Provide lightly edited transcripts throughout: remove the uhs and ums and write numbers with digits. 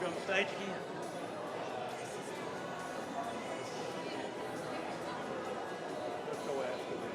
On stage again. Let's go after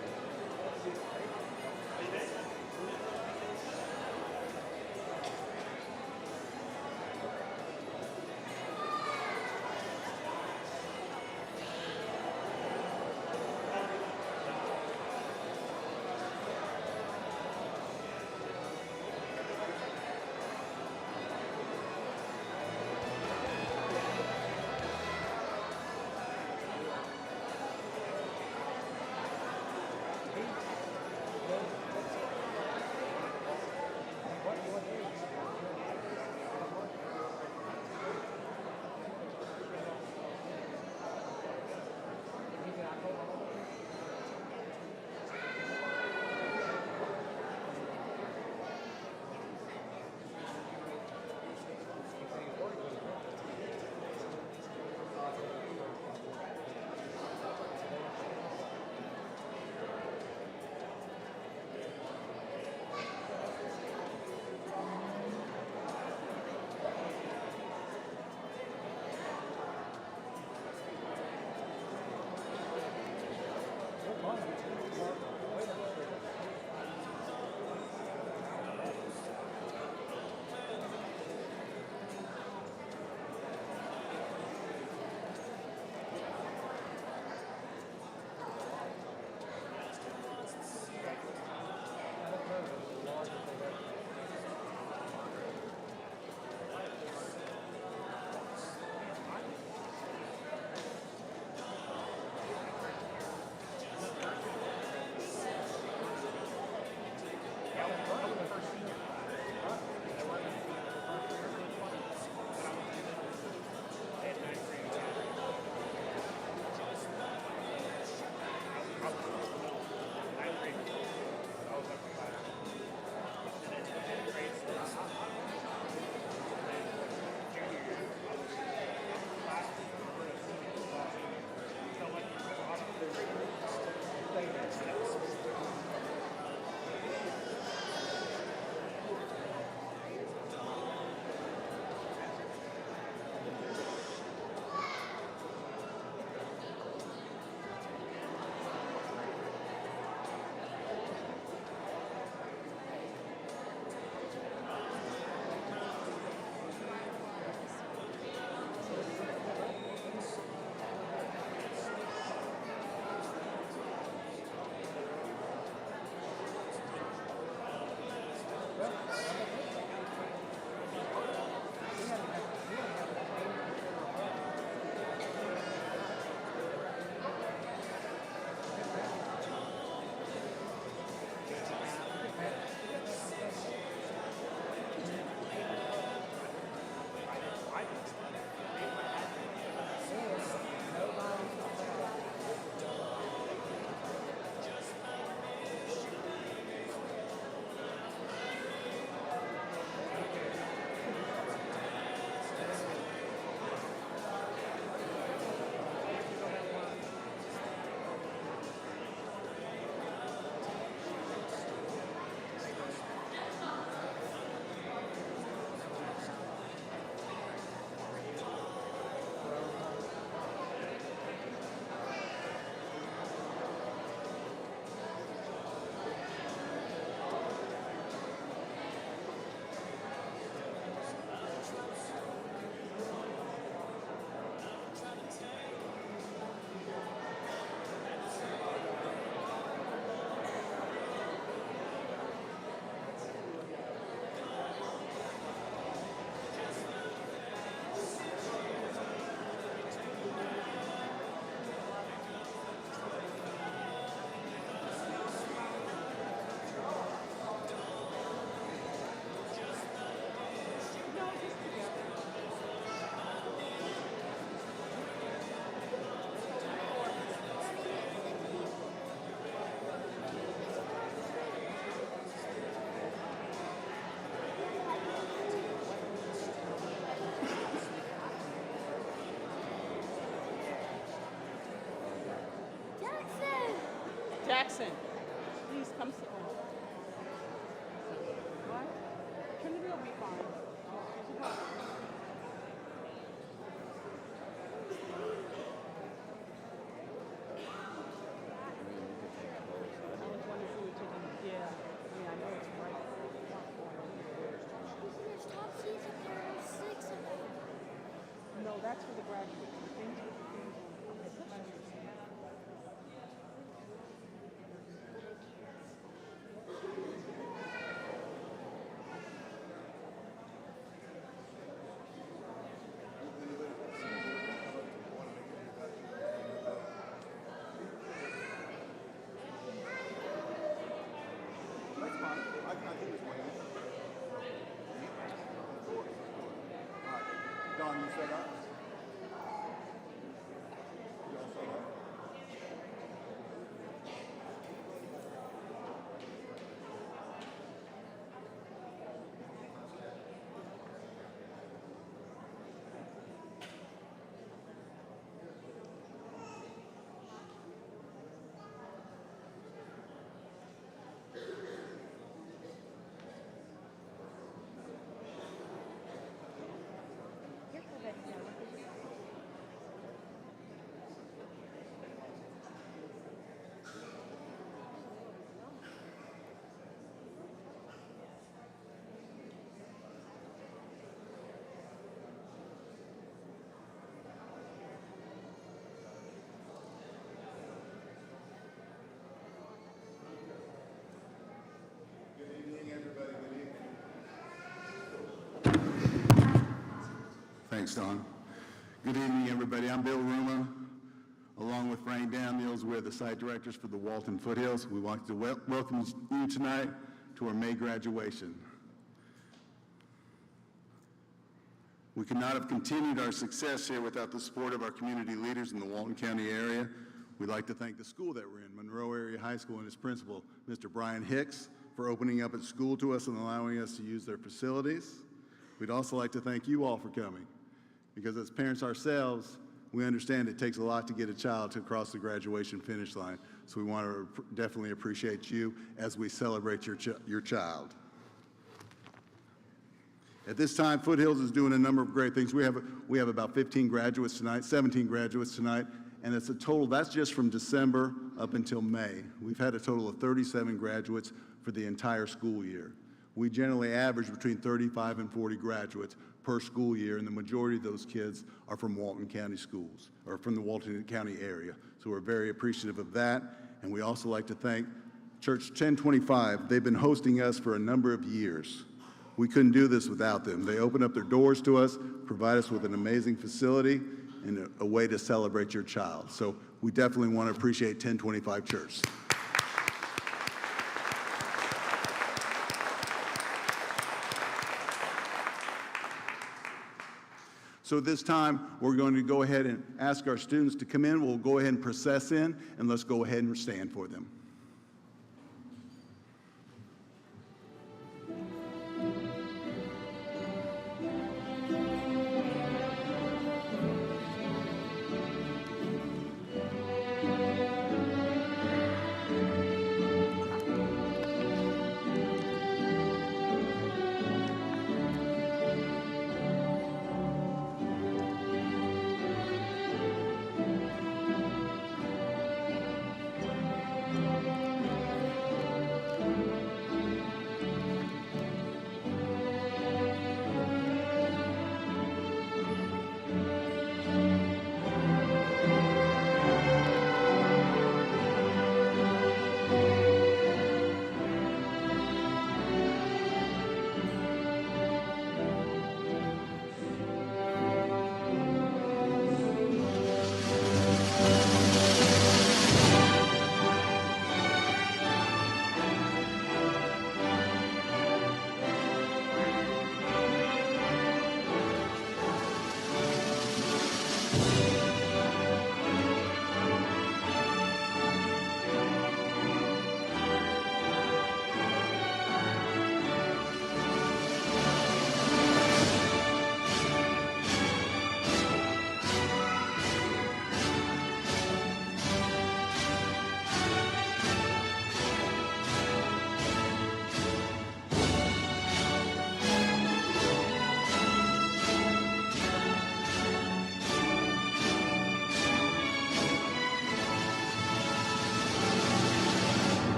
Jackson, please come sit down. What? Trinity will be fine. She's a helper. I was wondering if we were taking, yeah, I know it's right. There's top seats and there are 6 of them. No, that's for the graduates. The things with the things on. Okay, put my That's fine. I think it's one. All right. Don, you set up? You all set up? Good evening, everybody. Good evening. Thanks, Don. Good evening, everybody. I'm Bill Ruma. Along with Frank Daniels, we're the site directors for the Walton Foothills. We want to welcome you tonight to our May graduation. We could not have continued our success here without the support of our community leaders in the Walton County area. We'd like to thank the school that we're in, Monroe Area High School, and its principal, Mr. Brian Hicks, for opening up its school to us and allowing us to use their facilities. We'd also like to thank you all for coming, because as parents ourselves, we understand it takes a lot to get a child to cross the graduation finish line. So we want to definitely appreciate you as we celebrate your child. At this time, Foothills is doing a number of great things. We have about 15 graduates tonight, 17 graduates tonight, and it's a total, that's just from December up until May. We've had a total of 37 graduates for the entire school year. We generally average between 35 and 40 graduates per school year, and the majority of those kids are from Walton County schools, or from the Walton County area. So we're very appreciative of that, and we also like to thank Church 1025. They've been hosting us for a number of years. We couldn't do this without them. They open up their doors to us, provide us with an amazing facility, and a way to celebrate your child. So we definitely want to appreciate 1025 Church. So at this time, we're going to go ahead and ask our students to come in. We'll go ahead and process in, and let's go ahead and stand for them.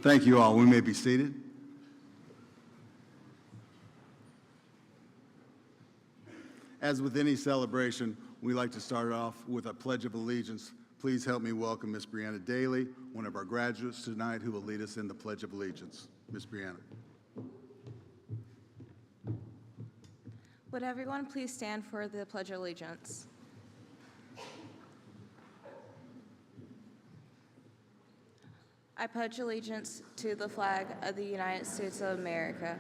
Thank you all. We may be seated. As with any celebration, we like to start off with a Pledge of Allegiance. Please help me welcome Ms. Brianna Daly, one of our graduates tonight, who will lead us in the Pledge of Allegiance. Ms. Brianna. Would everyone please stand for the Pledge of Allegiance? I pledge allegiance to the flag of the United States of America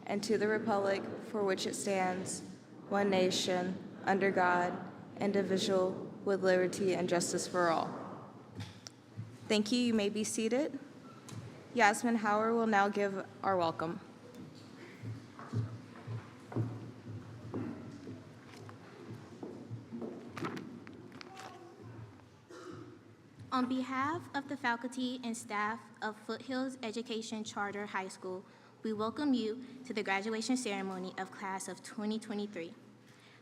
and to the republic for which it stands, one nation, under God, indivisible, with liberty and justice for all. Thank you. You may be seated. Yasmin Hauer will now give our welcome. On behalf of the faculty and staff of Foothills Education Charter High School, we welcome you to the graduation ceremony of class of 2023.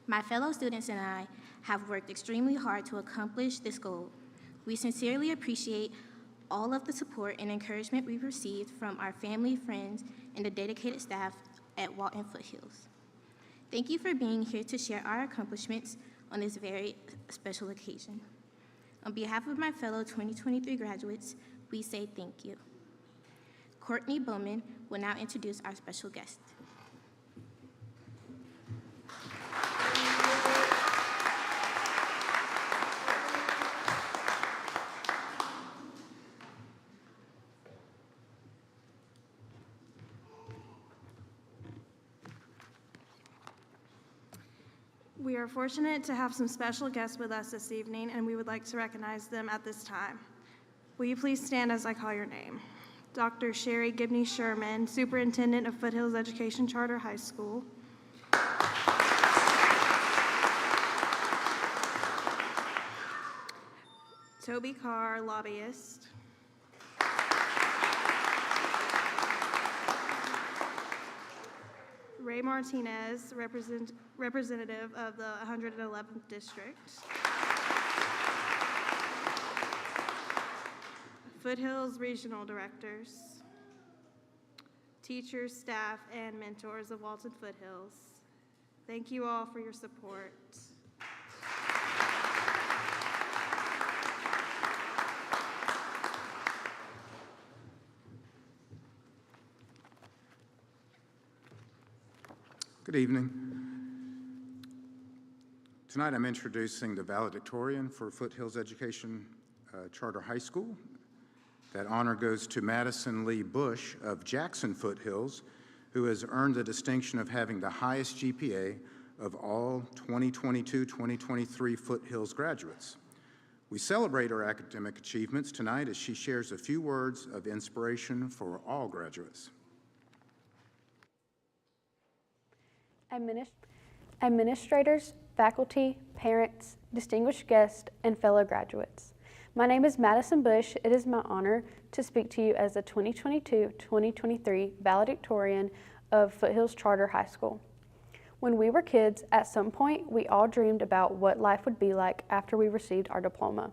My fellow students and I have worked extremely hard to accomplish this goal. We sincerely appreciate all of the support and encouragement we've received from our family, friends, and the dedicated staff at Walton Foothills. Thank you for being here to share our accomplishments on this very special occasion. On behalf of my fellow 2023 graduates, we say thank you. Courtney Bowman will now introduce our special guest. We are fortunate to have some special guests with us this evening, and we would like to recognize them at this time. Will you please stand as I call your name? Dr. Sherry Gibney Sherman, Superintendent of Foothills Education Charter High School. Toby Carr, lobbyist. Ray Martinez, representative of the 111th District. Foothills Regional Directors. Teachers, staff, and mentors of Walton Foothills. Thank you all for your support. Good evening. Tonight I'm introducing the valedictorian for Foothills Education Charter High School. That honor goes to Madison Lee Bush of Jackson Foothills, who has earned the distinction of having the highest GPA of all 2022-2023 Foothills graduates. We celebrate her academic achievements tonight as she shares a few words of inspiration for all graduates. Administrators, faculty, parents, distinguished guests, and fellow graduates. My name is Madison Bush. It is my honor to speak to you as the 2022-2023 valedictorian of Foothills Charter High School. When we were kids, at some point, we all dreamed about what life would be like after we received our diploma.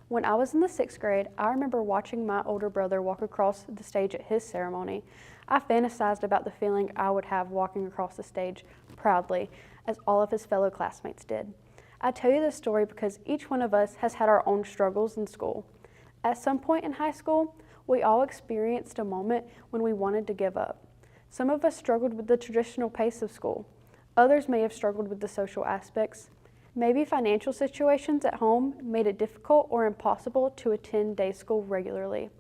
When I was in the 6th grade, I remember watching my older brother walk across the stage at his ceremony. I fantasized about the feeling I would have walking across the stage proudly, as all of his fellow classmates did. I tell you this story because each one of us has had our own struggles in school. At some point in high school, we all experienced a moment when we wanted to give up. Some of us struggled with the traditional pace of school. Others may have struggled with the social aspects. Maybe financial situations at home made it difficult or impossible to attend day school regularly.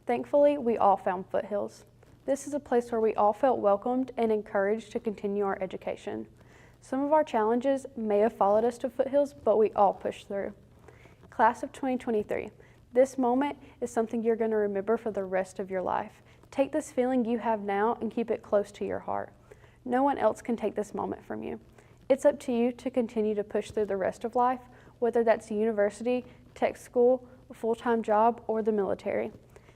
Thankfully, we all found Foothills. This is a place where we all felt welcomed and encouraged to continue our education. Some of our challenges may have followed us to Foothills, but we all pushed through. Class of 2023, this moment is something you're going to remember for the rest of your life. Take this feeling you have now and keep it close to your heart. No one else can take this moment from you. It's up to you to continue to push through the rest of life, whether that's university, tech school, a full-time job, or the military.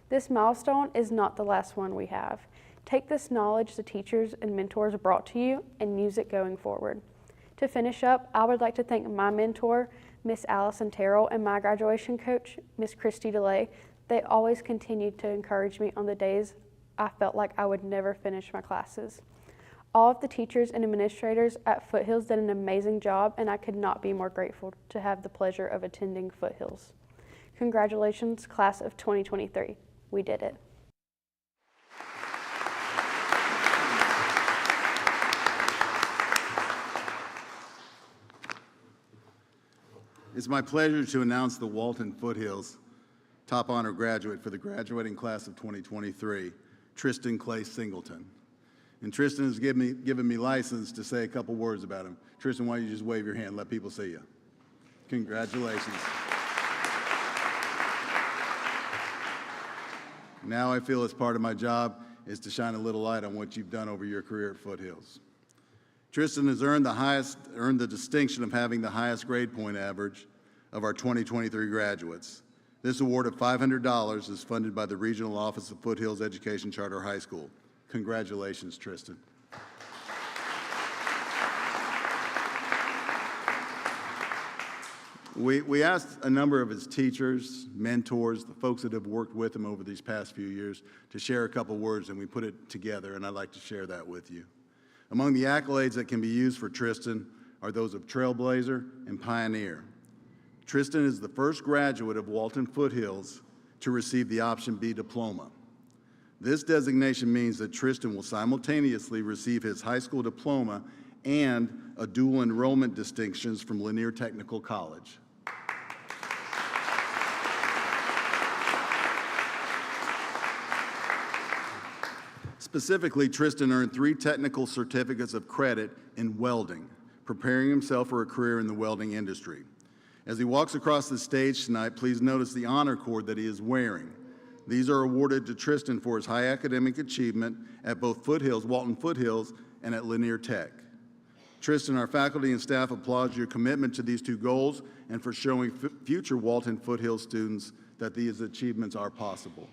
This milestone is not the last one we have. Take this knowledge the teachers and mentors brought to you and use it going forward. To finish up, I would like to thank my mentor, Miss Allison Terrell, and my graduation coach, Miss Christy DeLay. They always continued to encourage me on the days I felt like I would never finish my classes. All of the teachers and administrators at Foothills did an amazing job, and I could not be more grateful to have the pleasure of attending Foothills. Congratulations, class of 2023. We did it. It's my pleasure to announce the Walton Foothills top honor graduate for the graduating class of 2023, Tristan Clay Singleton. And Tristan has given me license to say a couple words about him. Tristan, why don't you just wave your hand, let people see you. Congratulations. Now I feel as part of my job is to shine a little light on what you've done over your career at Foothills. Tristan has earned the distinction of having the highest grade point average of our 2023 graduates. This award of $500 is funded by the Regional Office of Foothills Education Charter High School. Congratulations, Tristan. We asked a number of his teachers, mentors, the folks that have worked with him over these past few years to share a couple words, and we put it together, and I'd like to share that with you. Among the accolades that can be used for Tristan are those of Trailblazer and Pioneer. Tristan is the first graduate of Walton Foothills to receive the Option B diploma. This designation means that Tristan will simultaneously receive his high school diploma and a dual enrollment distinctions from Lanier Technical College. Specifically, Tristan earned 3 technical certificates of credit in welding, preparing himself for a career in the welding industry. As he walks across the stage tonight, please notice the honor cord that he is wearing. These are awarded to Tristan for his high academic achievement at both Foothills, Walton Foothills, and at Lanier Tech. Tristan, our faculty and staff applaud your commitment to these 2 goals and for showing future Walton Foothills students that these achievements are possible.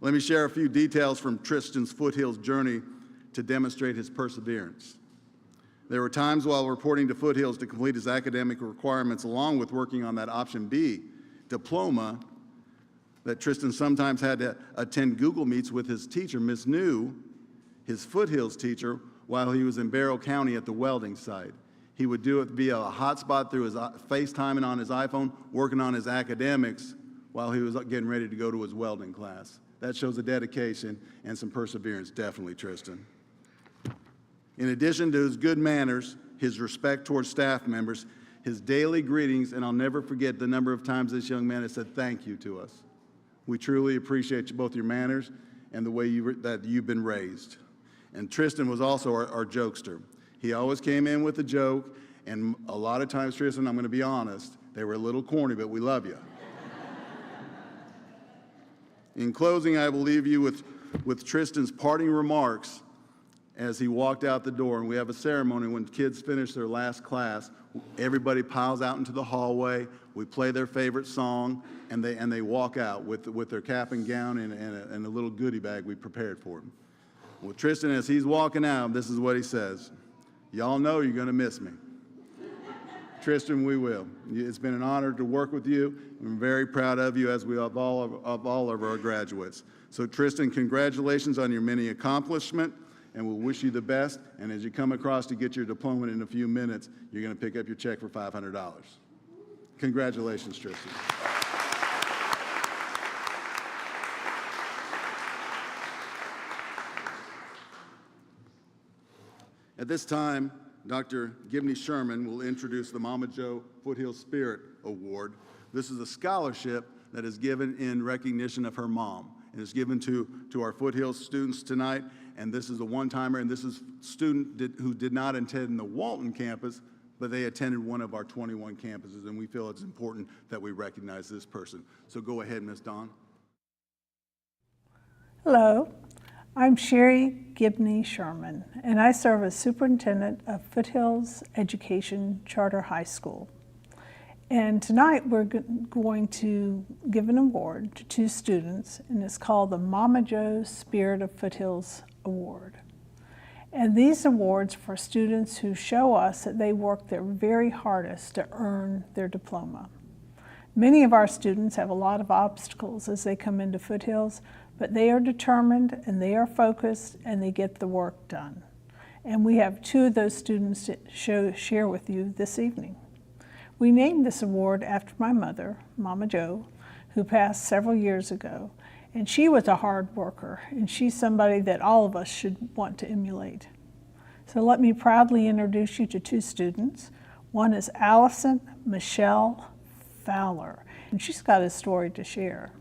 Let me share a few details from Tristan's Foothills journey to demonstrate his perseverance. There were times while reporting to Foothills to complete his academic requirements along with working on that Option B diploma that Tristan sometimes had to attend Google Meets with his teacher, Miss New, his Foothills teacher, while he was in Barrow County at the welding site. He would do it via a hotspot through his FaceTime and on his iPhone, working on his academics while he was getting ready to go to his welding class. That shows a dedication and some perseverance, definitely, Tristan. In addition to his good manners, his respect towards staff members, his daily greetings, and I'll never forget the number of times this young man has said thank you to us. We truly appreciate both your manners and the way that you've been raised. And Tristan was also our jokester. He always came in with a joke, and a lot of times, Tristan, I'm going to be honest, they were a little corny, but we love you. In closing, I will leave you with Tristan's parting remarks as he walked out the door. And we have a ceremony when kids finish their last class. Everybody piles out into the hallway. We play their favorite song, and they walk out with their cap and gown and a little goodie bag we prepared for them. Well, Tristan, as he's walking out, this is what he says. Y'all know you're going to miss me. Tristan, we will. It's been an honor to work with you. I'm very proud of you, as we of all of our graduates. So, Tristan, congratulations on your many accomplishments, and we'll wish you the best. And as you come across to get your diploma in a few minutes, you're going to pick up your check for $500. Congratulations, Tristan. At this time, Dr. Gibney Sherman will introduce the Mama Jo Foothills Spirit Award. This is a scholarship that is given in recognition of her mom. And it's given to our Foothills students tonight. And this is a one-timer, and this is a student who did not attend the Walton campus, but they attended one of our 21 campuses, and we feel it's important that we recognize this person. So go ahead, Ms. Dawn. Hello. I'm Sherry Gibney Sherman, and I serve as superintendent of Foothills Education Charter High School. And tonight we're going to give an award to 2 students, and it's called the Mama Jo Spirit of Foothills Award. And these awards for students who show us that they work their very hardest to earn their diploma. Many of our students have a lot of obstacles as they come into Foothills, but they are determined and they are focused and they get the work done. And we have two of those students to share with you this evening. We named this award after my mother, Mama Jo, who passed several years ago. And she was a hard worker, and she's somebody that all of us should want to emulate. So let me proudly introduce you to two students. One is Allison Michelle Fowler, and she's got a story to share.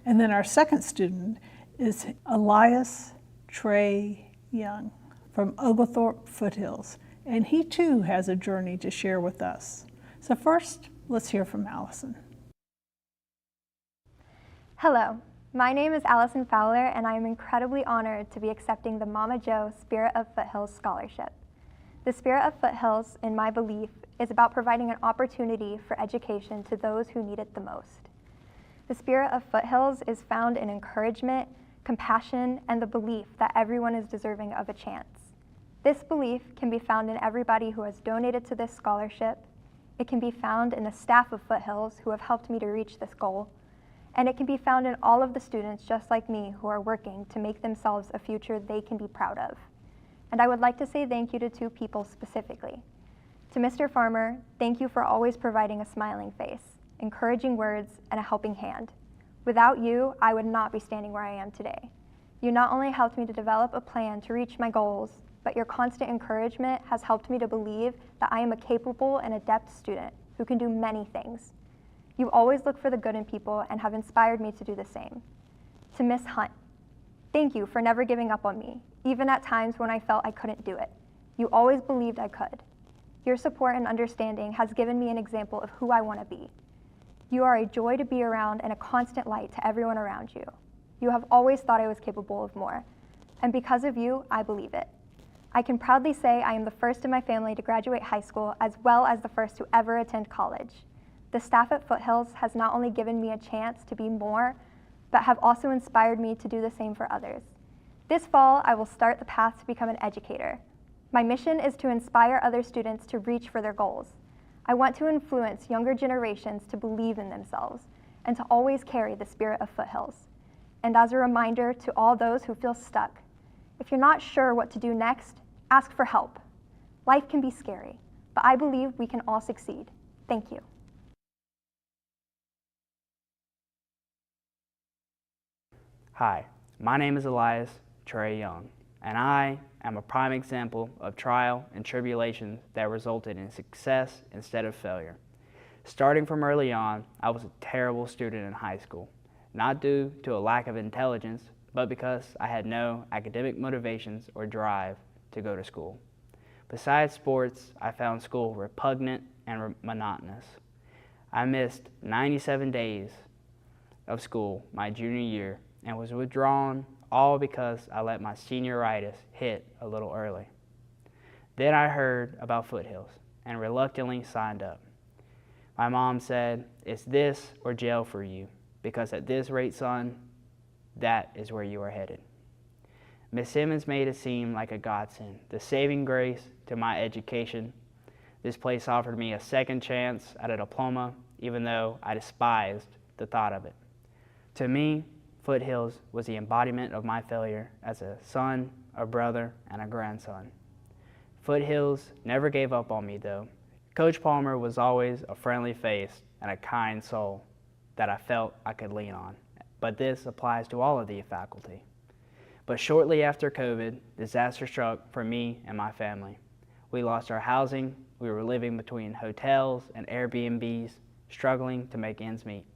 And then our second student is Elias Trey Young from Oglethorpe Foothills, and he too has a journey to share with us. So first, let's hear from Allison. Hello, my name is Allison Fowler, and I am incredibly honored to be accepting the Mama Jo Spirit of Foothills Scholarship. The Spirit of Foothills, in my belief, is about providing an opportunity for education to those who need it the most. The Spirit of Foothills is found in encouragement, compassion, and the belief that everyone is deserving of a chance. This belief can be found in everybody who has donated to this scholarship. It can be found in the staff of Foothills who have helped me to reach this goal. And it can be found in all of the students just like me who are working to make themselves a future they can be proud of. And I would like to say thank you to two people specifically. To Mr. Farmer, thank you for always providing a smiling face, encouraging words, and a helping hand. Without you, I would not be standing where I am today. You not only helped me to develop a plan to reach my goals, but your constant encouragement has helped me to believe that I am a capable and adept student who can do many things. You always look for the good in people and have inspired me to do the same. To Miss Hunt, thank you for never giving up on me, even at times when I felt I couldn't do it. You always believed I could. Your support and understanding has given me an example of who I want to be. You are a joy to be around and a constant light to everyone around you. You have always thought I was capable of more, and because of you, I believe it. I can proudly say I am the first in my family to graduate high school as well as the first to ever attend college. The staff at Foothills has not only given me a chance to be more, but have also inspired me to do the same for others. This fall, I will start the path to become an educator. My mission is to inspire other students to reach for their goals. I want to influence younger generations to believe in themselves and to always carry the spirit of Foothills. And as a reminder to all those who feel stuck, if you're not sure what to do next, ask for help. Life can be scary, but I believe we can all succeed. Thank you. Hi, my name is Elias Trey Young, and I am a prime example of trial and tribulations that resulted in success instead of failure. Starting from early on, I was a terrible student in high school, not due to a lack of intelligence, but because I had no academic motivations or drive to go to school. Besides sports, I found school repugnant and monotonous. I missed 97 days of school my junior year and was withdrawn, all because I let my senioritis hit a little early. Then I heard about Foothills and reluctantly signed up. My mom said, "It's this or jail for you, because at this rate, son, that is where you are headed." Miss Simmons made it seem like a godsend, the saving grace to my education. This place offered me a second chance at a diploma, even though I despised the thought of it. To me, Foothills was the embodiment of my failure as a son, a brother, and a grandson. Foothills never gave up on me, though. Coach Palmer was always a friendly face and a kind soul that I felt I could lean on. But this applies to all of the faculty. But shortly after COVID, disaster struck for me and my family. We lost our housing, we were living between hotels and Airbnbs, struggling to make ends meet.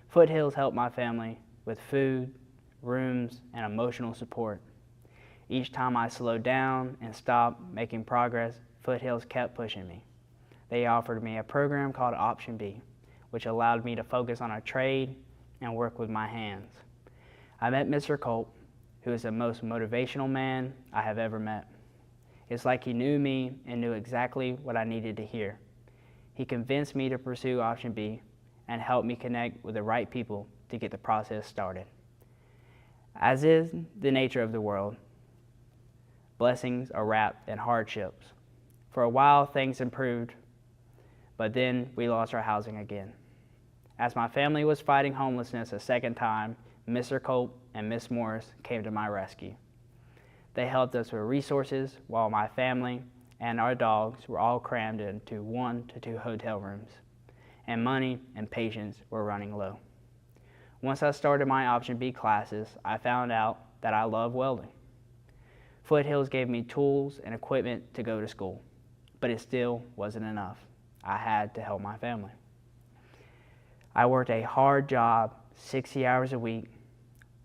Foothills helped my family with food, rooms, and emotional support. Each time I slowed down and stopped making progress, Foothills kept pushing me. They offered me a program called Option B, which allowed me to focus on a trade and work with my hands. I met Mr. Colt, who is the most motivational man I have ever met. It's like he knew me and knew exactly what I needed to hear. He convinced me to pursue Option B and helped me connect with the right people to get the process started. As is the nature of the world, blessings are wrapped in hardships. For a while, things improved, but then we lost our housing again. As my family was fighting homelessness a second time, Mr. Cope and Miss Morris came to my rescue. They helped us with resources while my family and our dogs were all crammed into 1 to 2 hotel rooms, and money and patience were running low. Once I started my Option B classes, I found out that I love welding. Foothills gave me tools and equipment to go to school, but it still wasn't enough. I had to help my family. I worked a hard job, 60 hours a week,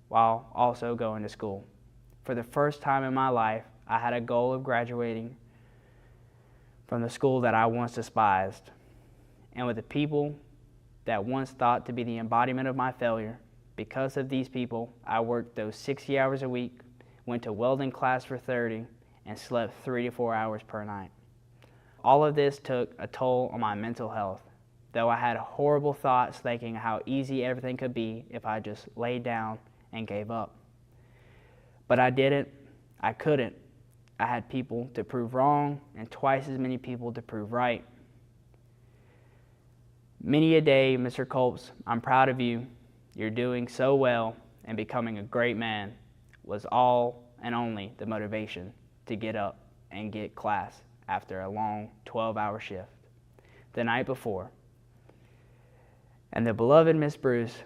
while also going to school. For the first time in my life, I had a goal of graduating from the school that I once despised. And with the people that once thought to be the embodiment of my failure, because of these people, I worked those 60 hours a week, went to welding class for 30, and slept 3 to 4 hours per night. All of this took a toll on my mental health, though I had horrible thoughts thinking how easy everything could be if I just laid down and gave up. But I didn't, I couldn't. I had people to prove wrong and twice as many people to prove right. Many a day, Mr. Colps, I'm proud of you. You're doing so well, and becoming a great man was all and only the motivation to get up and get class after a long 12-hour shift the night before. And the beloved Miss Bruce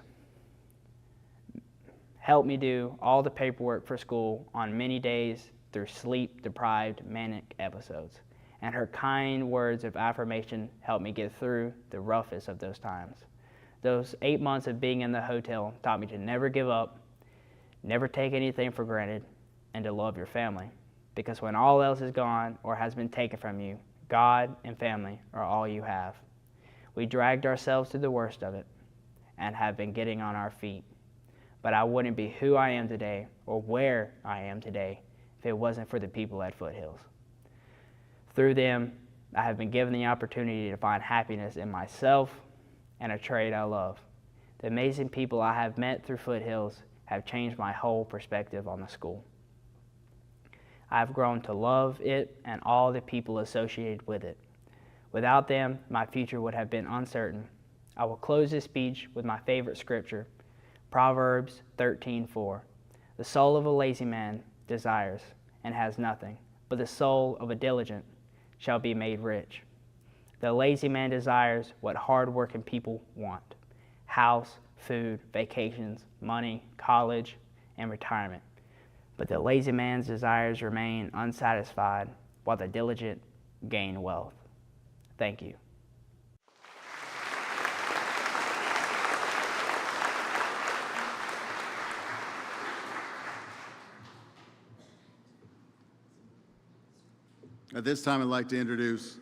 helped me do all the paperwork for school on many days through sleep-deprived manic episodes. And her kind words of affirmation helped me get through the roughest of those times. Those 8 months of being in the hotel taught me to never give up, never take anything for granted, and to love your family. Because when all else is gone or has been taken from you, God and family are all you have. We dragged ourselves through the worst of it and have been getting on our feet. But I wouldn't be who I am today or where I am today if it wasn't for the people at Foothills. Through them, I have been given the opportunity to find happiness in myself and a trade I love. The amazing people I have met through Foothills have changed my whole perspective on the school. I have grown to love it and all the people associated with it. Without them, my future would have been uncertain. I will close this speech with my favorite scripture, Proverbs 13:4. The soul of a lazy man desires and has nothing, but the soul of a diligent shall be made rich. The lazy man desires what hard-working people want: house, food, vacations, money, college, and retirement. But the lazy man's desires remain unsatisfied, while the diligent gain wealth. Thank you. At this time, I'd like to introduce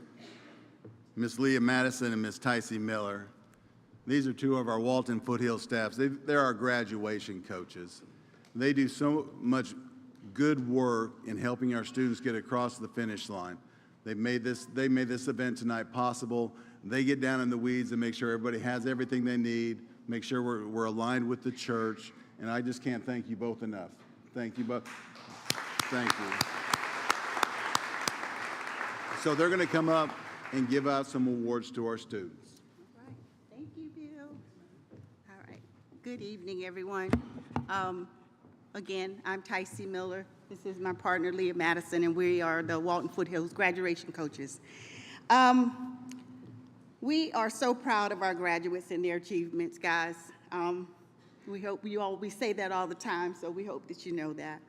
Miss Leah Madison and Miss Tycee Miller. These are two of our Walton Foothills staffs. They're our graduation coaches. They do so much good work in helping our students get across the finish line. They made this event tonight possible. They get down in the weeds and make sure everybody has everything they need, make sure we're aligned with the church, and I just can't thank you both enough. Thank you both. Thank you. So they're going to come up and give out some awards to our students. All right. Thank you, Bill. All right. Good evening, everyone. Again, I'm Tycee Miller. This is my partner, Leah Madison, and we are the Walton Foothills graduation coaches. We are so proud of our graduates and their achievements, guys. We say that all the time, so we hope that you know that.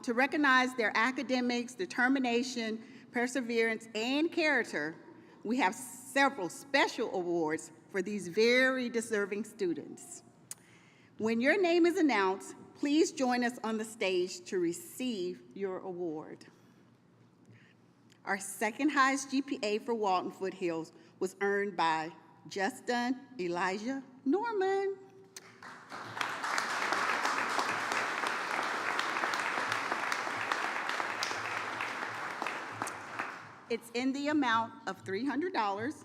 To recognize their academics, determination, perseverance, and character, we have several special awards for these very deserving students. When your name is announced, please join us on the stage to receive your award. Our second highest GPA for Walton Foothills was earned by Justin Elijah Norman. It's in the amount of $300,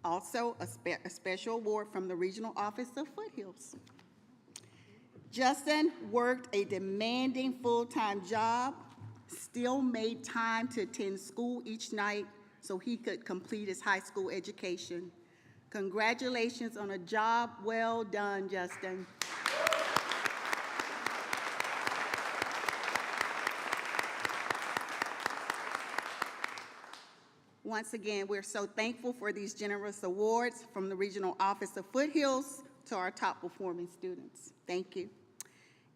also a special award from the regional office of Foothills. Justin worked a demanding full-time job, still made time to attend school each night so he could complete his high school education. Congratulations on a job well done, Justin. Once again, we're so thankful for these generous awards from the Regional Office of Foothills to our top performing students. Thank you.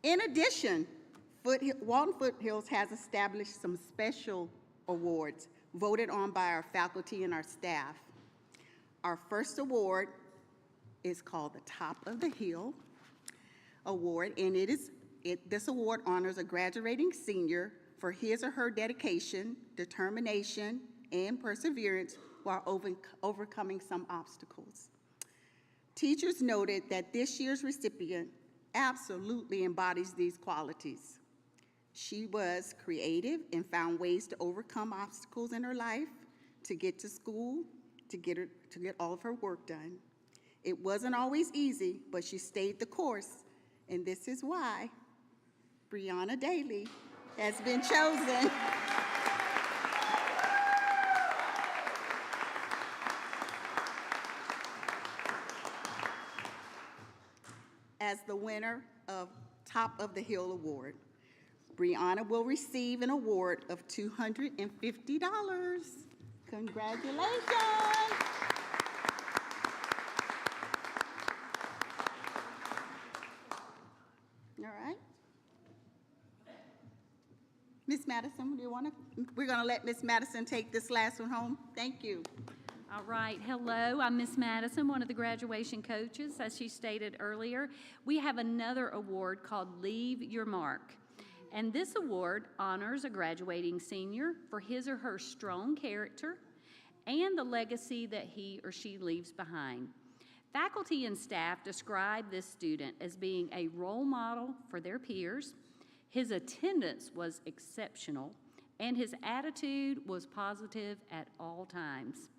In addition, Walton Foothills has established some special awards voted on by our faculty and our staff. Our first award is called the Top of the Hill Award, and this award honors a graduating senior for his or her dedication, determination, and perseverance while overcoming some obstacles. Teachers noted that this year's recipient absolutely embodies these qualities. She was creative and found ways to overcome obstacles in her life, to get to school, to get all of her work done. It wasn't always easy, but she stayed the course, and this is why Brianna Daly has been chosen as the winner of Top of the Hill Award. Brianna will receive an award of $250. Congratulations. All right. Miss Madison, we're going to let Miss Madison take this last one home. Thank you. All right, hello, I'm Miss Madison, one of the graduation coaches. As she stated earlier, we have another award called Leave Your Mark. And this award honors a graduating senior for his or her strong character and the legacy that he or she leaves behind. Faculty and staff describe this student as being a role model for their peers. His attendance was exceptional, and his attitude was positive at all times.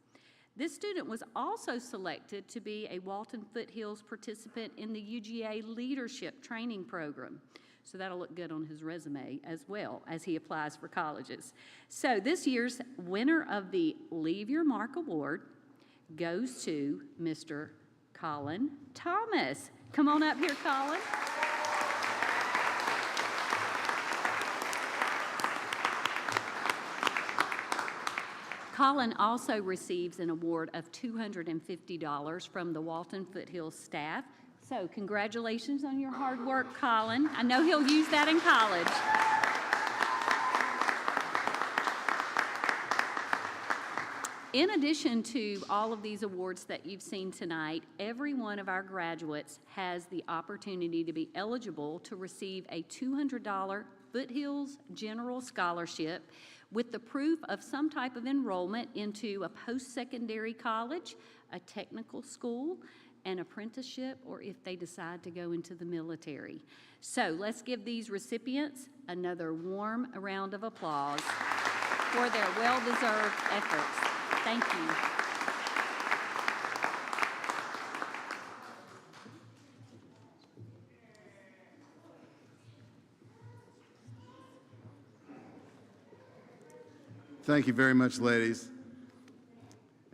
This student was also selected to be a Walton Foothills participant in the UGA Leadership Training Program. So that'll look good on his resume as well as he applies for colleges. So this year's winner of the Leave Your Mark Award goes to Mr. Colin Thomas. Come on up here, Colin. Colin also receives an award of $250 from the Walton Foothills staff. So congratulations on your hard work, Colin. I know he'll use that in college. In addition to all of these awards that you've seen tonight, every one of our graduates has the opportunity to be eligible to receive a $200 Foothills General Scholarship with the proof of some type of enrollment into a post-secondary college, a technical school, an apprenticeship, or if they decide to go into the military. So let's give these recipients another warm round of applause for their well-deserved efforts. Thank you. Thank you very much, ladies.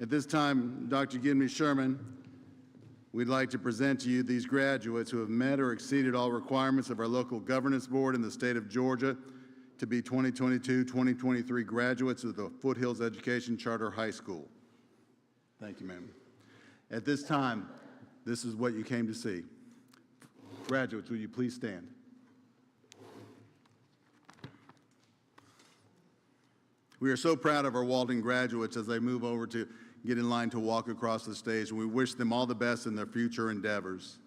At this time, Dr. Gibney Sherman, we'd like to present to you these graduates who have met or exceeded all requirements of our local governance board in the state of Georgia to be 2022-2023 graduates of the Foothills Education Charter High School. Thank you, ma'am. At this time, this is what you came to see. Graduates, will you please stand? We are so proud of our Walton graduates as they move over to get in line to walk across the stage, and we wish them all the best in their future endeavors.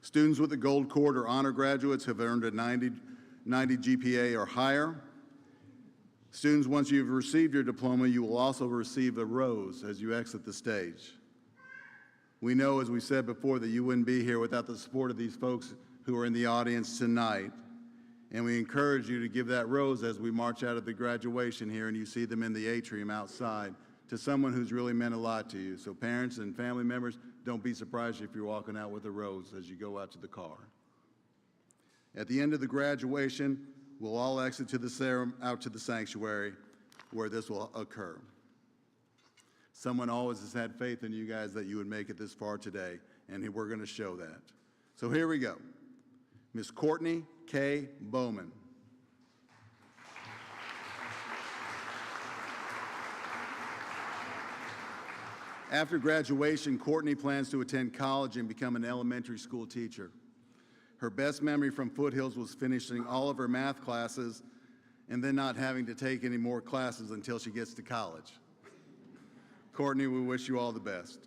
Students with the Gold Cord or honor graduates have earned a 90 GPA or higher. Students, once you've received your diploma, you will also receive a rose as you exit the stage. We know, as we said before, that you wouldn't be here without the support of these folks who are in the audience tonight. And we encourage you to give that rose as we march out of the graduation here and you see them in the atrium outside to someone who's really meant a lot to you. So parents and family members, don't be surprised if you're walking out with a rose as you go out to the car. At the end of the graduation, we'll all exit to the out to the sanctuary where this will occur. Someone always has had faith in you guys that you would make it this far today, and we're going to show that. So here we go. Miss Courtney K. Bowman. After graduation, Courtney plans to attend college and become an elementary school teacher. Her best memory from Foothills was finishing all of her math classes and then not having to take any more classes until she gets to college. Courtney, we wish you all the best.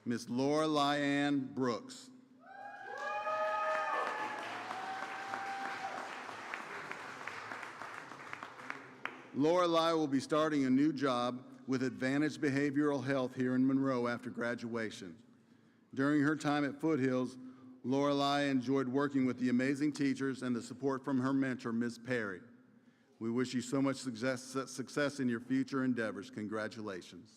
Miss Laura Lyanne Brooks. Lorelei will be starting a new job with Advantage Behavioral Health here in Monroe after graduation. During her time at Foothills, Lorelei enjoyed working with the amazing teachers and the support from her mentor, Ms. Perry. We wish you so much success in your future endeavors. Congratulations.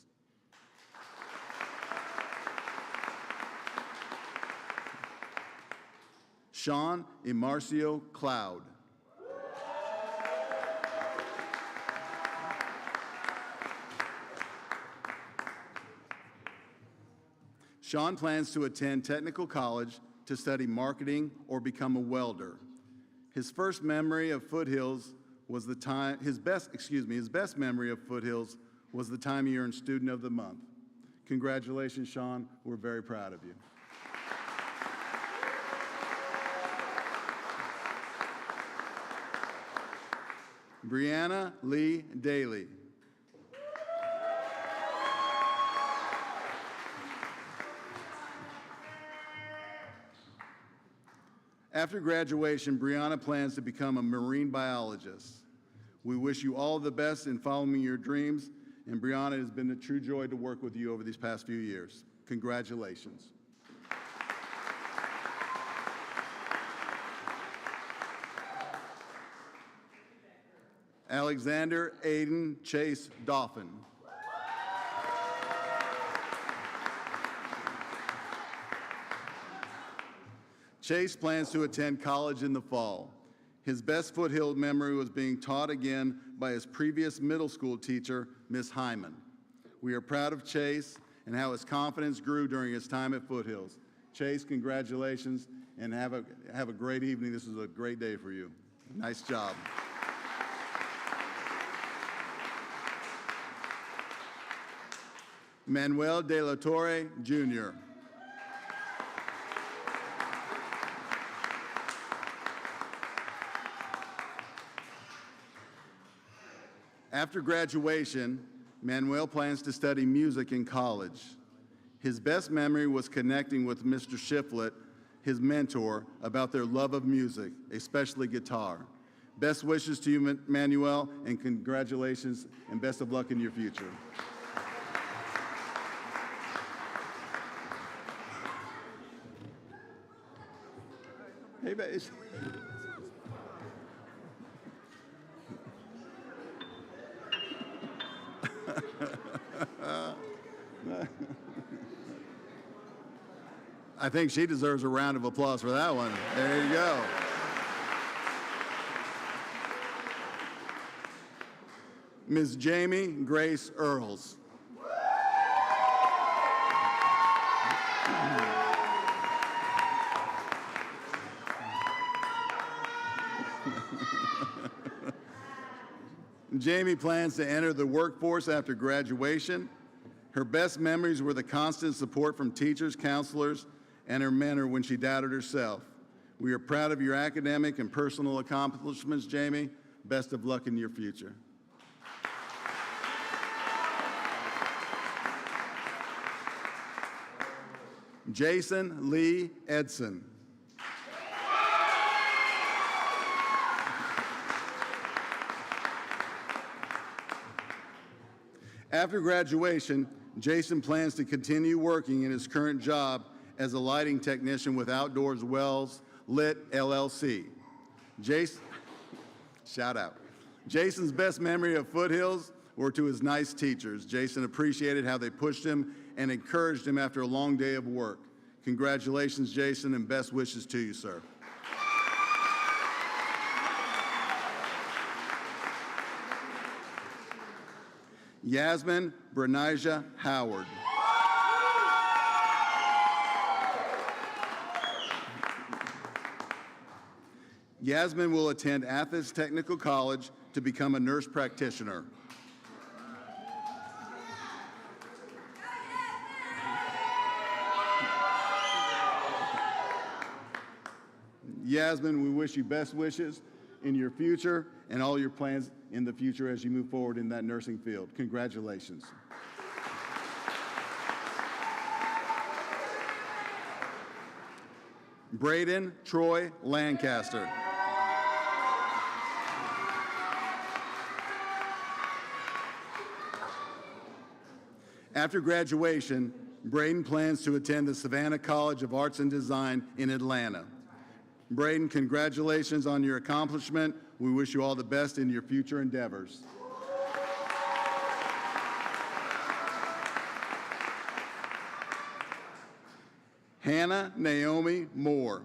Sean Emarcio Cloud. Sean plans to attend technical college to study marketing or become a welder. His best memory of Foothills was the time he earned Student of the Month. Congratulations, Sean. We're very proud of you. Brianna Lee Daly. After graduation, Brianna plans to become a marine biologist. We wish you all the best in following your dreams, and Brianna, it has been a true joy to work with you over these past few years. Congratulations. Alexander Aiden Chase Dauphin. Chase plans to attend college in the fall. His best Foothill memory was being taught again by his previous middle school teacher, Miss Hyman. We are proud of Chase and how his confidence grew during his time at Foothills. Chase, congratulations, and have a great evening. This is a great day for you. Nice job. Manuel De La Torre, Jr. After graduation, Manuel plans to study music in college. His best memory was connecting with Mr. Shiflett, his mentor, about their love of music, especially guitar. Best wishes to you, Manuel, and congratulations and best of luck in your future. Hey, babe. I think she deserves a round of applause for that one. There you go. Ms. Jamie Grace Earls. Jamie plans to enter the workforce after graduation. Her best memories were the constant support from teachers, counselors, and her mentor when she doubted herself. We are proud of your academic and personal accomplishments, Jamie. Best of luck in your future. Jason Lee Edson. After graduation, Jason plans to continue working in his current job as a lighting technician with Outdoors Wells Lit LLC. Shout out. Jason's best memory of Foothills were to his nice teachers. Jason appreciated how they pushed him and encouraged him after a long day of work. Congratulations, Jason, and best wishes to you, sir. Yasmin Brenija Howard. Yasmin will attend Athens Technical College to become a nurse practitioner. Yasmin, we wish you best wishes in your future and all your plans in the future as you move forward in that nursing field. Congratulations. Braden Troy Lancaster. After graduation, Braden plans to attend the Savannah College of Arts and Design in Atlanta. Braden, congratulations on your accomplishment. We wish you all the best in your future endeavors. Hannah Naomi Moore.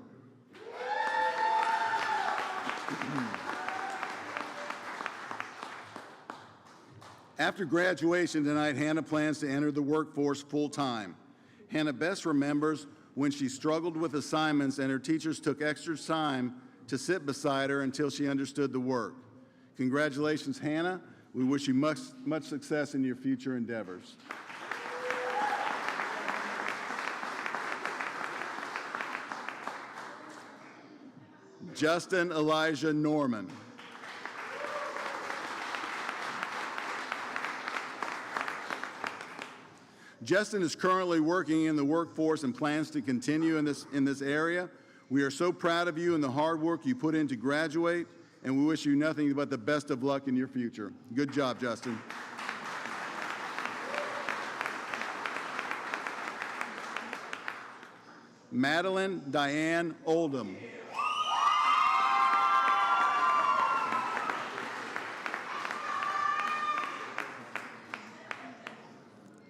After graduation tonight, Hannah plans to enter the workforce full-time. Hannah best remembers when she struggled with assignments and her teachers took extra time to sit beside her until she understood the work. Congratulations, Hannah. We wish you much success in your future endeavors. Justin Elijah Norman. Justin is currently working in the workforce and plans to continue in this area. We are so proud of you and the hard work you put in to graduate, and we wish you nothing but the best of luck in your future. Good job, Justin. Madeline Diane Oldham.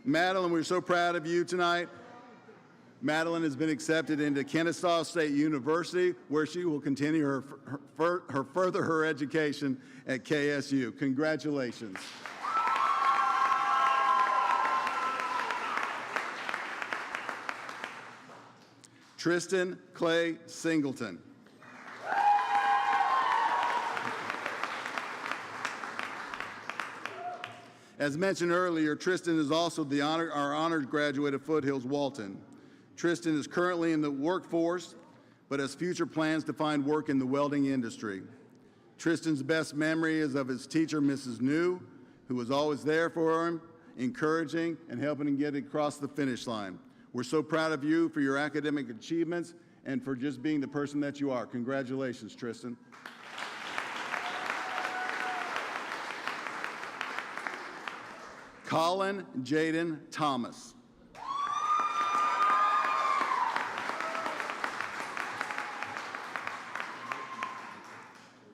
Madeline, we're so proud of you tonight. Madeline has been accepted into Kennesaw State University, where she will continue her education at KSU. Congratulations. Tristan Clay Singleton. As mentioned earlier, Tristan is also our honored graduate of Foothills Walton. Tristan is currently in the workforce, but has future plans to find work in the welding industry. Tristan's best memory is of his teacher, Mrs. New, who was always there for him, encouraging and helping him get across the finish line. We're so proud of you for your academic achievements and for just being the person that you are. Congratulations, Tristan. Colin Jaden Thomas.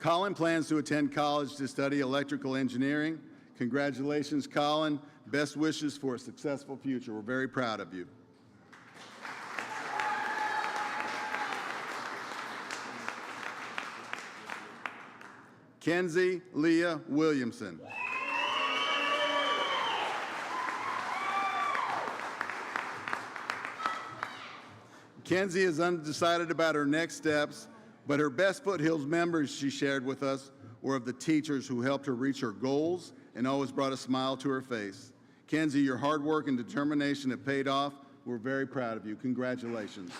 Colin plans to attend college to study electrical engineering. Congratulations, Colin. Best wishes for a successful future. We're very proud of you. Kenzie Leah Williamson. Kenzie is undecided about her next steps, but her best Foothills memories she shared with us were of the teachers who helped her reach her goals and always brought a smile to her face. Kenzie, your hard work and determination have paid off. We're very proud of you. Congratulations.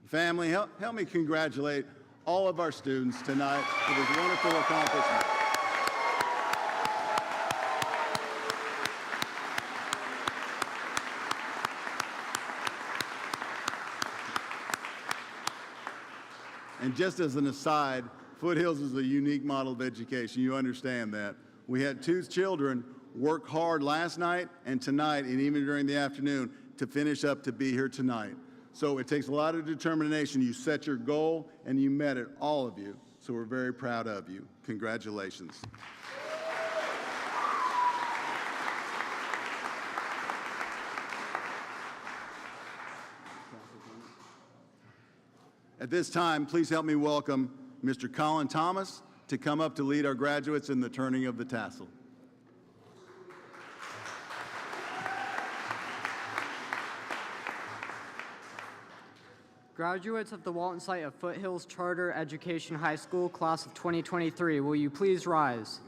Family, help me congratulate all of our students tonight for this wonderful accomplishment. And just as an aside, Foothills is a unique model of education. You understand that. We had 2 children work hard last night and tonight, and even during the afternoon, to finish up to be here tonight. So it takes a lot of determination. You set your goal, and you met it, all of you. So we're very proud of you. Congratulations. At this time, please help me welcome Mr. Colin Thomas to come up to lead our graduates in the turning of the tassel. Graduates of the Walton site of Foothills Charter Education High School, class of 2023, will you please rise?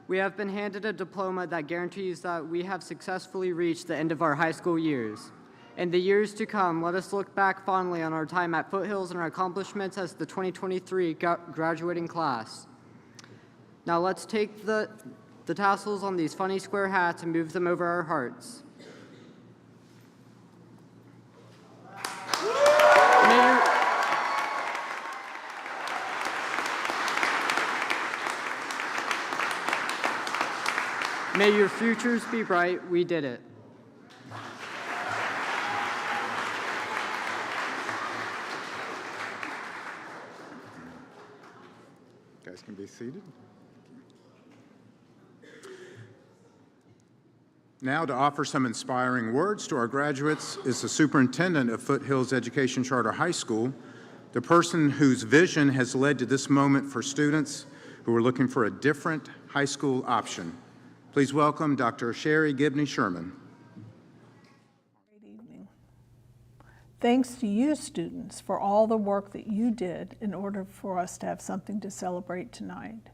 We have been handed a diploma that guarantees that we have successfully reached the end of our high school years. In the years to come, let us look back fondly on our time at Foothills and our accomplishments as the 2023 graduating class. Now let's take the tassels on these funny square hats and move them over our hearts. May your futures be bright. We did it. You guys can be seated. Now, to offer some inspiring words to our graduates is the superintendent of Foothills Education Charter High School, the person whose vision has led to this moment for students who are looking for a different high school option. Please welcome Dr. Sherry Gibney Sherman. Great evening. Thanks to you students for all the work that you did in order for us to have something to celebrate tonight.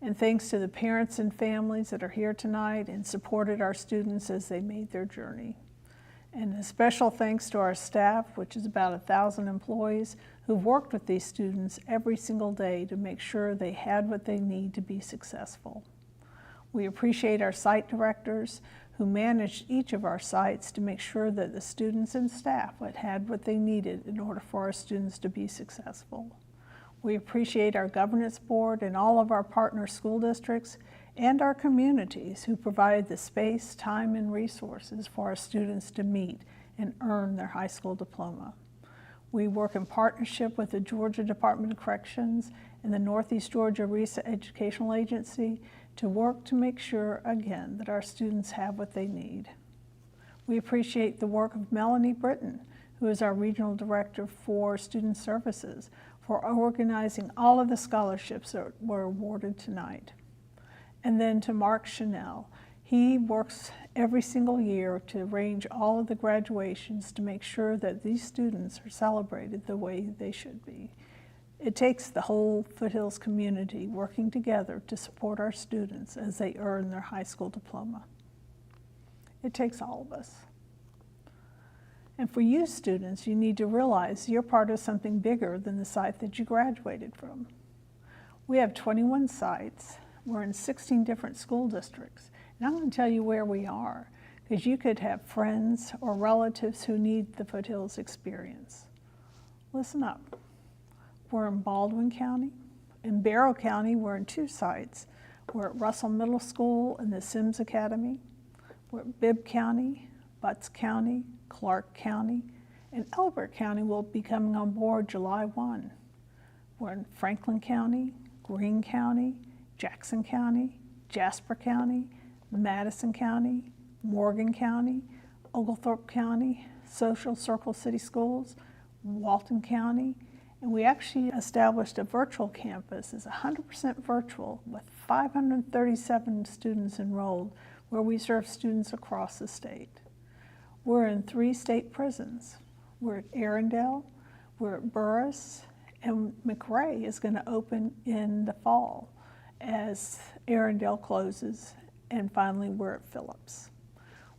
And thanks to the parents and families that are here tonight and supported our students as they made their journey. And a special thanks to our staff, which is about 1,000 employees, who've worked with these students every single day to make sure they had what they need to be successful. We appreciate our site directors who managed each of our sites to make sure that the students and staff had what they needed in order for our students to be successful. We appreciate our governance board and all of our partner school districts and our communities who provided the space, time, and resources for our students to meet and earn their high school diploma. We work in partnership with the Georgia Department of Corrections and the Northeast Georgia RESA Educational Agency to work to make sure, again, that our students have what they need. We appreciate the work of Melanie Britton, who is our Regional Director for Student Services, for organizing all of the scholarships that were awarded tonight. And then to Mark Chanel. He works every single year to arrange all of the graduations to make sure that these students are celebrated the way they should be. It takes the whole Foothills community working together to support our students as they earn their high school diploma. It takes all of us. And for you students, you need to realize you're part of something bigger than the site that you graduated from. We have 21 sites. We're in 16 different school districts. And I'm going to tell you where we are, because you could have friends or relatives who need the Foothills experience. Listen up. We're in Baldwin County. In Barrow County, we're in 2 sites. We're at Russell Middle School and the Sims Academy. We're at Bibb County, Butts County, Clark County, and Elbert County will be coming on board July 1. We're in Franklin County, Greene County, Jackson County, Jasper County, Madison County, Morgan County, Oglethorpe County, Social Circle City Schools, Walton County, and we actually established a virtual campus. It's 100% virtual with 537 students enrolled, where we serve students across the state. We're in 3 state prisons. We're at Arundel, we're at Burris, and McRae is going to open in the fall as Arundel closes, and finally we're at Phillips.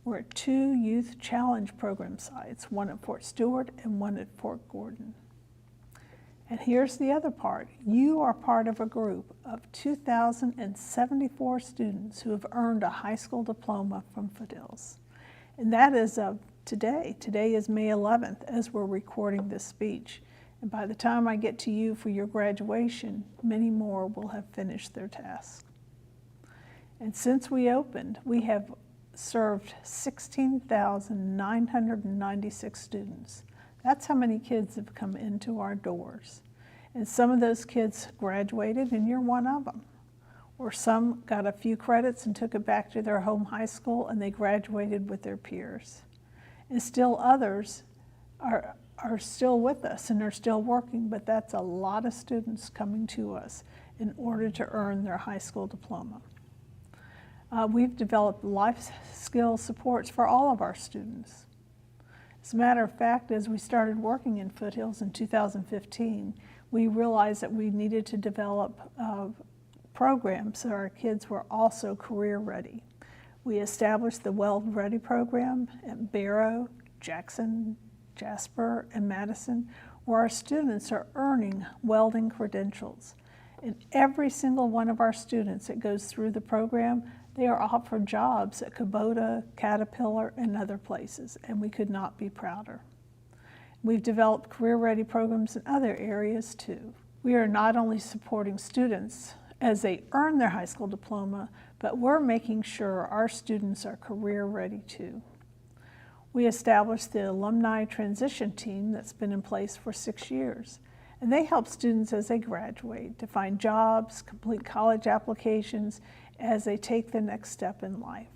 We're at 2 Youth Challenge Program sites, one at Fort Stewart and one at Fort Gordon. And here's the other part. You are part of a group of 2,074 students who have earned a high school diploma from Foothills. And that is of today. Today is May 11th as we're recording this speech. And by the time I get to you for your graduation, many more will have finished their task. And since we opened, we have served 16,996 students. That's how many kids have come into our doors. And some of those kids graduated, and you're one of them. Or some got a few credits and took it back to their home high school, and they graduated with their peers. And still others are still with us and are still working, but that's a lot of students coming to us in order to earn their high school diploma. We've developed life skill supports for all of our students. As a matter of fact, as we started working in Foothills in 2015, we realized that we needed to develop programs so our kids were also career ready. We established the Weld Ready program at Barrow, Jackson, Jasper, and Madison, where our students are earning welding credentials. And every single one of our students that goes through the program, they are offered jobs at Kubota, Caterpillar, and other places, and we could not be prouder. We've developed career-ready programs in other areas too. We are not only supporting students as they earn their high school diploma, but we're making sure our students are career-ready too. We established the Alumni Transition Team that's been in place for 6 years, and they help students as they graduate to find jobs, complete college applications, as they take the next step in life.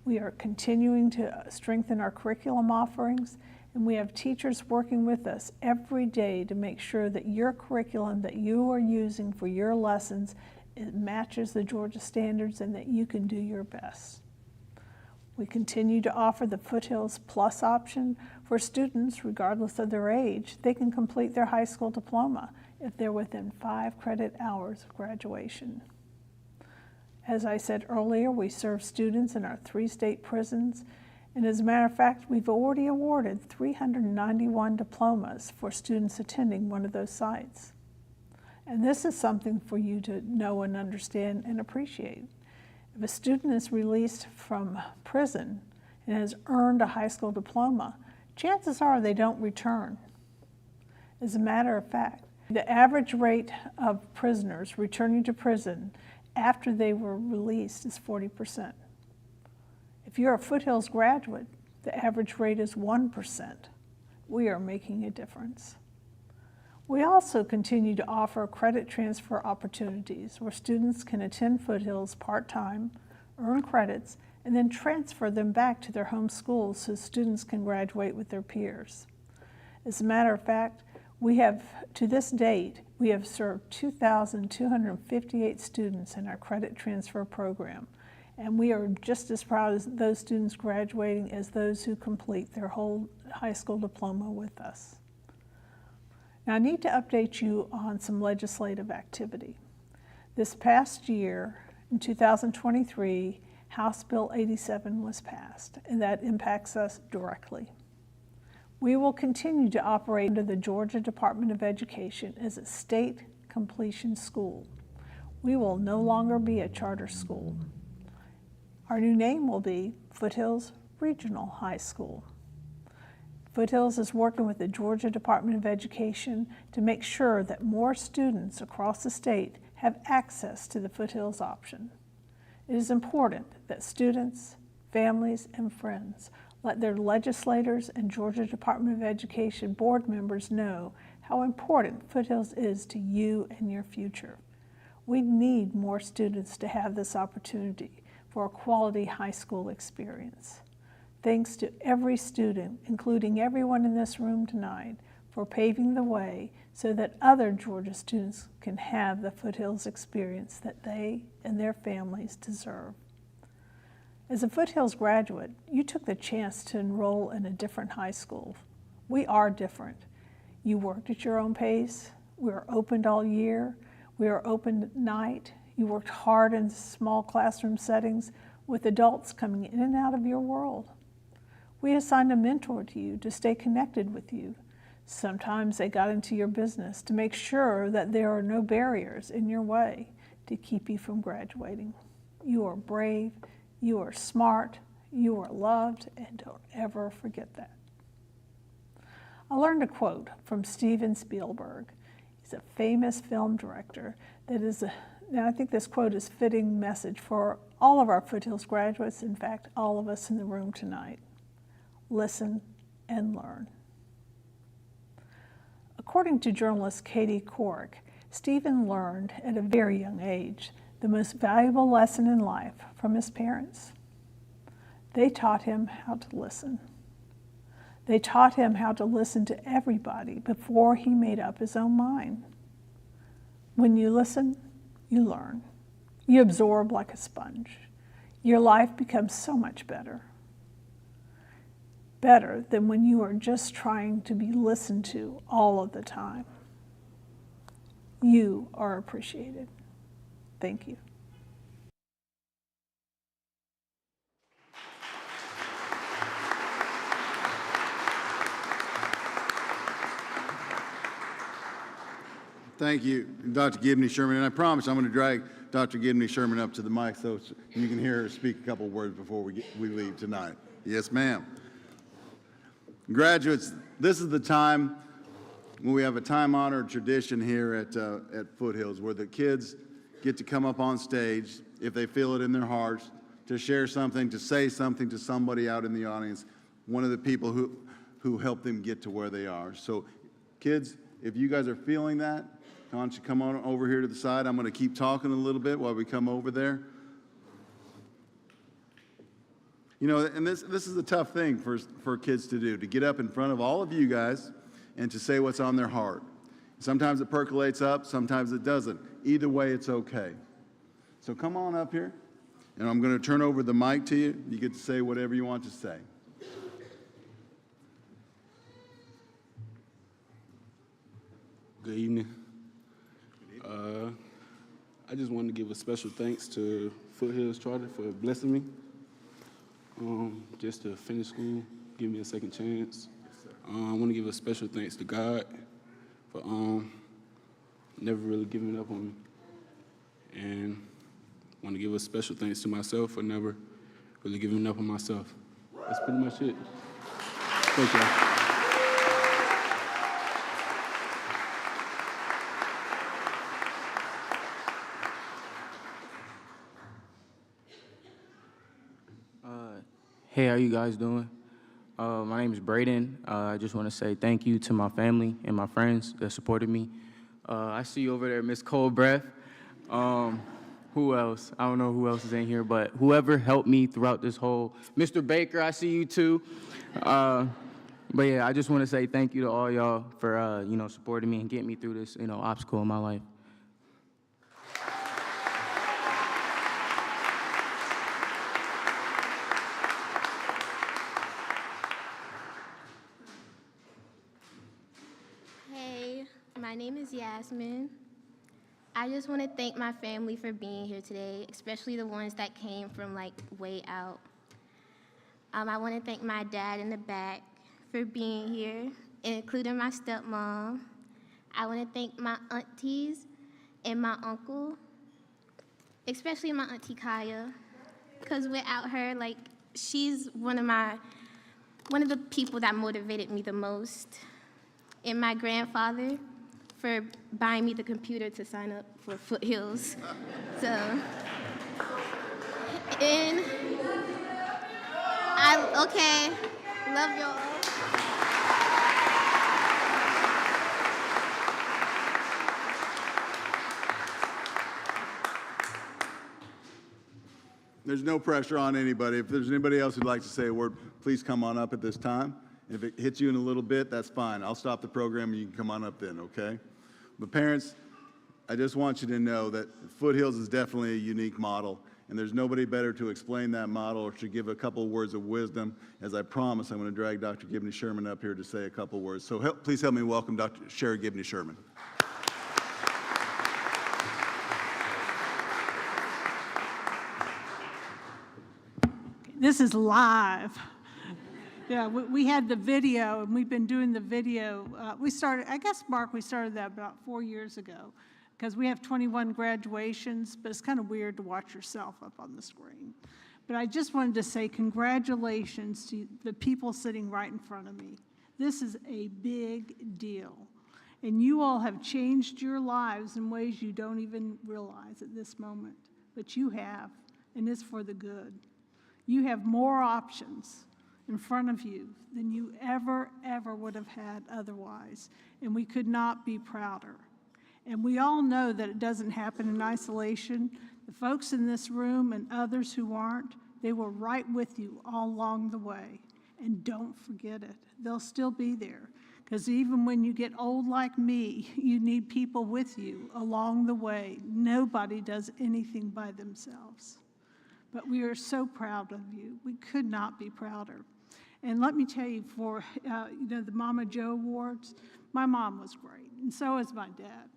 We are continuing to strengthen our curriculum offerings, and we have teachers working with us every day to make sure that your curriculum that you are using for your lessons, it matches the Georgia standards and that you can do your best. We continue to offer the Foothills Plus option for students, regardless of their age. They can complete their high school diploma if they're within 5 credit hours of graduation. As I said earlier, we serve students in our 3 state prisons, and as a matter of fact, we've already awarded 391 diplomas for students attending one of those sites. And this is something for you to know and understand and appreciate. If a student is released from prison and has earned a high school diploma, chances are they don't return. As a matter of fact, the average rate of prisoners returning to prison after they were released is 40%. If you're a Foothills graduate, the average rate is 1%. We are making a difference. We also continue to offer credit transfer opportunities where students can attend Foothills part-time, earn credits, and then transfer them back to their home schools so students can graduate with their peers. As a matter of fact, to this date, we have served 2,258 students in our credit transfer program, and we are just as proud of those students graduating as those who complete their whole high school diploma with us. Now, I need to update you on some legislative activity. This past year, in 2023, House Bill 87 was passed, and that impacts us directly. We will continue to operate under the Georgia Department of Education as a state completion school. We will no longer be a charter school. Our new name will be Foothills Regional High School. Foothills is working with the Georgia Department of Education to make sure that more students across the state have access to the Foothills option. It is important that students, families, and friends let their legislators and Georgia Department of Education board members know how important Foothills is to you and your future. We need more students to have this opportunity for a quality high school experience. Thanks to every student, including everyone in this room tonight, for paving the way so that other Georgia students can have the Foothills experience that they and their families deserve. As a Foothills graduate, you took the chance to enroll in a different high school. We are different. You worked at your own pace. We are opened all year. We are open at night. You worked hard in small classroom settings with adults coming in and out of your world. We assigned a mentor to you to stay connected with you. Sometimes they got into your business to make sure that there are no barriers in your way to keep you from graduating. You are brave, you are smart, you are loved, and don't ever forget that. I learned a quote from Steven Spielberg. He's a famous film director now I think this quote is a fitting message for all of our Foothills graduates, in fact, all of us in the room tonight. Listen and learn. According to journalist Katie Cork, Stephen learned at a very young age the most valuable lesson in life from his parents. They taught him how to listen. They taught him how to listen to everybody before he made up his own mind. When you listen, you learn. You absorb like a sponge. Your life becomes so much better. Better than when you are just trying to be listened to all of the time. You are appreciated. Thank you. Thank you, Dr. Gibney Sherman. And I promise I'm going to drag Dr. Gibney Sherman up to the mic so you can hear her speak a couple words before we leave tonight. Yes, ma'am. Graduates, this is the time when we have a time-honored tradition here at Foothills where the kids get to come up on stage, if they feel it in their hearts, to share something, to say something to somebody out in the audience, one of the people who helped them get to where they are. So, kids, if you guys are feeling that, why don't you come on over here to the side? I'm going to keep talking a little bit while we come over there. You know, and this is a tough thing for kids to do, to get up in front of all of you guys and to say what's on their heart. Sometimes it percolates up, sometimes it doesn't. Either way, it's okay. So come on up here, and I'm going to turn over the mic to you. You get to say whatever you want to say. Good evening. I just wanted to give a special thanks to Foothills Charter for blessing me just to finish school, give me a second chance. I want to give a special thanks to God for never really giving up on me. And I want to give a special thanks to myself for never really giving up on myself. That's pretty much it. Thank you. Hey, how you guys doing? My name is Braden. I just want to say thank you to my family and my friends that supported me. I see you over there, Miss Cold Breath. Who else? I don't know who else is in here, but whoever helped me throughout this whole, Mr. Baker, I see you too. But yeah, I just want to say thank you to all y'all for supporting me and getting me through this obstacle in my life. My name is Yasmin. I just want to thank my family for being here today, especially the ones that came from way out. I want to thank my dad in the back for being here, including my stepmom. I want to thank my aunties and my uncle, especially my auntie Kaya, because without her, she's one of the people that motivated me the most. And my grandfather for buying me the computer to sign up for Foothills. So, and love y'all. There's no pressure on anybody. If there's anybody else who'd like to say a word, please come on up at this time. If it hits you in a little bit, that's fine. I'll stop the program and you can come on up then, okay? But parents, I just want you to know that Foothills is definitely a unique model, and there's nobody better to explain that model or to give a couple words of wisdom. As I promised, I'm going to drag Dr. Gibney Sherman up here to say a couple words. So please help me welcome Dr. Sherry Gibney Sherman. This is live. Yeah, we had the video, and we've been doing the video. We started that about 4 years ago, because we have 21 graduations, but it's kind of weird to watch yourself up on the screen. But I just wanted to say congratulations to the people sitting right in front of me. This is a big deal, and you all have changed your lives in ways you don't even realize at this moment, but you have, and it's for the good. You have more options in front of you than you ever would have had otherwise, and we could not be prouder. And we all know that it doesn't happen in isolation. The folks in this room and others who aren't, they were right with you all along the way, and don't forget it. They'll still be there. Because even when you get old like me, you need people with you along the way. Nobody does anything by themselves. But we are so proud of you. We could not be prouder. And let me tell you, for the Mama Joe Awards, my mom was great, and so is my dad.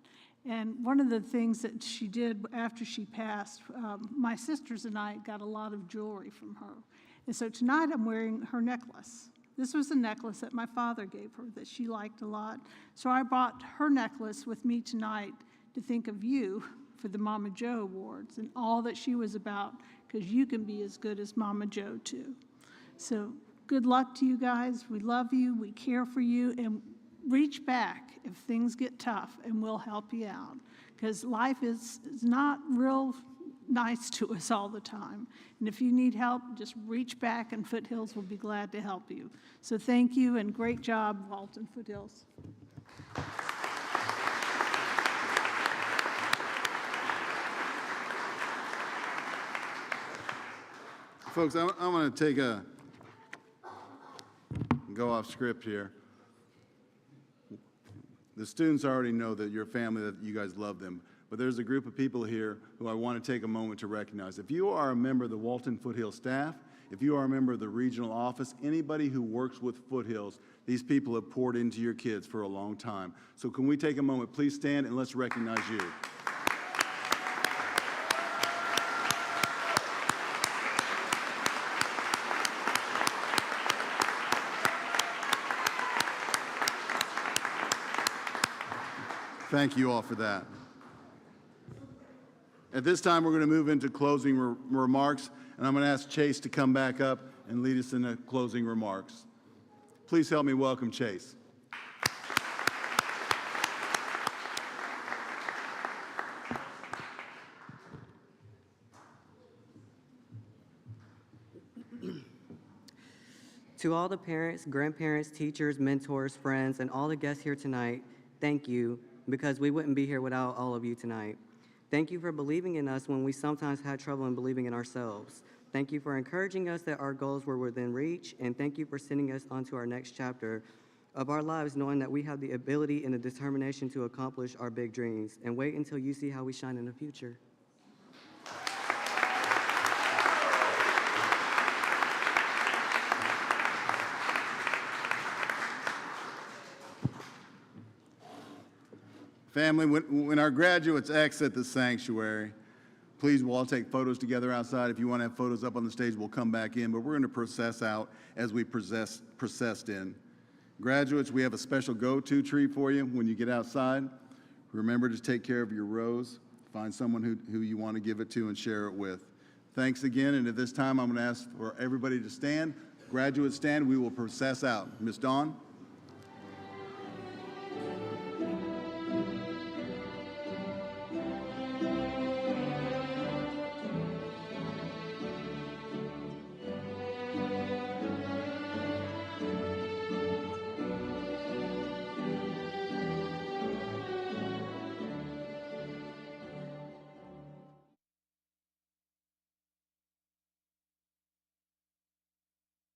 And one of the things that she did after she passed, my sisters and I got a lot of jewelry from her. And so tonight I'm wearing her necklace. This was a necklace that my father gave her that she liked a lot. So I brought her necklace with me tonight to think of you for the Mama Joe Awards and all that she was about, because you can be as good as Mama Joe too. So good luck to you guys. We love you, we care for you, and reach back if things get tough and we'll help you out, because life is not real nice to us all the time. And if you need help, just reach back and Foothills will be glad to help you. So thank you and great job, Walton Foothills. Folks, I'm going to go off script here. The students already know that you're family, that you guys love them. But there's a group of people here who I want to take a moment to recognize. If you are a member of the Walton Foothills staff, if you are a member of the regional office, anybody who works with Foothills, these people have poured into your kids for a long time. So can we take a moment? Please stand and let's recognize you. Thank you all for that. At this time, we're going to move into closing remarks, and I'm going to ask Chase to come back up and lead us in the closing remarks. Please help me welcome Chase. To all the parents, grandparents, teachers, mentors, friends, and all the guests here tonight, thank you, because we wouldn't be here without all of you tonight. Thank you for believing in us when we sometimes had trouble in believing in ourselves. Thank you for encouraging us that our goals were within reach, and thank you for sending us onto our next chapter of our lives, knowing that we have the ability and the determination to accomplish our big dreams. And wait until you see how we shine in the future. Family, when our graduates exit the sanctuary, please, we'll all take photos together outside. If you want to have photos up on the stage, we'll come back in, but we're going to process out as we processed in. Graduates, we have a special go-to tree for you when you get outside. Remember to take care of your rose. Find someone who you want to give it to and share it with. Thanks again, and at this time, I'm going to ask for everybody to stand. Graduates stand, we will process out. Ms. Dawn?